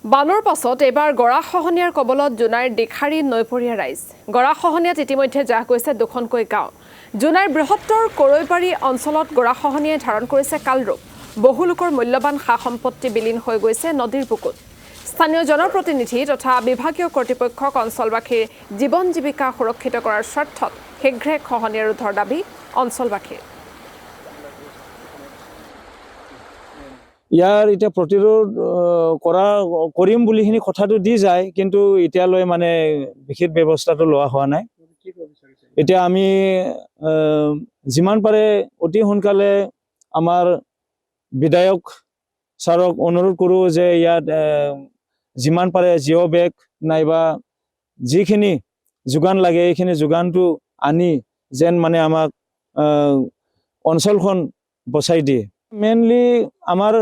বানৰ পাছত এবাৰ গৰাখহনীয়াৰ কবলত জোনাইৰ দিখাৰী নৈপৰীয়া ৰাইজ গৰাখহনীয়াত ইতিমধ্যে জাহ গৈছে দুখনকৈ গাঁও জোনাইৰ বৃহত্তৰ কৰৈবাৰী অঞ্চলত গৰাখহনীয়াই ধাৰণ কৰিছে কালৰূপ বহু লোকৰ মূল্যৱান সা সম্পত্তি বিলীন হৈ গৈছে নদীৰ বুকুত স্থানীয় জনপ্ৰতিনিধি তথা বিভাগীয় কৰ্তৃপক্ষক অঞ্চলবাসীৰ জীৱন জীৱিকা সুৰক্ষিত কৰাৰ স্বাৰ্থত শীঘ্ৰে খহনীয়া ৰোধৰ দাবী অঞ্চলবাসীৰ ইয়াৰ এটা প্ৰতিৰোধ কৰিম বুলিখিনি কথাটো দি যায় কিন্তু এতিয়ালৈ মানে বিশেষ ব্যৱস্থাটো লোৱা হোৱা নাই এতিয়া আমি যিমান পাৰে অতি সোনকালে আমাৰ বিধায়ক ছাৰক অনুৰোধ কৰোঁ যে ইয়াত যিমান পাৰে জিঅ' বেগ নাইবা যিখিনি যোগান লাগে এইখিনি যোগানটো আনি যেন মানে আমাক অঞ্চলখন বচাই দিয়ে মেইনলি আমাৰ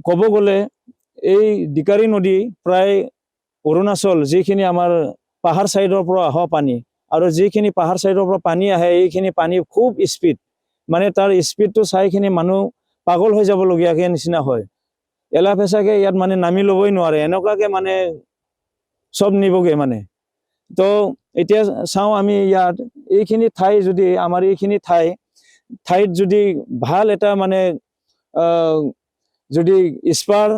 ক'ব গ'লে এই দিকাৰী নদী প্ৰায় অৰুণাচল যিখিনি আমাৰ পাহাৰ ছাইডৰ পৰা অহা পানী আৰু যিখিনি পাহাৰ ছাইডৰ পৰা পানী আহে এইখিনি পানী খুব স্পীড মানে তাৰ স্পীডটো চাইখিনি মানুহ পাগল হৈ যাবলগীয়াকৈ নিচিনা হয় এলা পেচাকে ইয়াত মানে নামি ল'বই নোৱাৰে এনেকুৱাকৈ মানে চব নিবগৈ মানে তো এতিয়া চাওঁ আমি ইয়াত এইখিনি ঠাই যদি আমাৰ এইখিনি ঠাইত যদি ভাল এটা মানে যদি স্পাৰ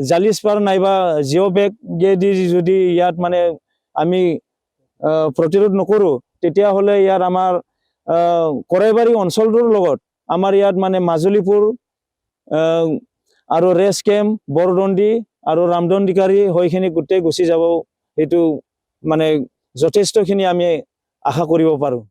জালি স্পাৰ নাইবা জিঅ' বেগেদি যদি ইয়াত মানে আমি প্ৰতিৰোধ নকৰোঁ তেতিয়াহ'লে ইয়াত আমাৰ কৰৈবাৰী অঞ্চলটোৰ লগত আমাৰ ইয়াত মানে মাজুলীপুৰ আৰু ৰেছ কেম্প বৰদণ্ডি আৰু ৰামদণ্ডিকাৰী হৈখিনি গোটেই গুচি যাব সেইটো মানে যথেষ্টখিনি আমি আশা কৰিব পাৰোঁ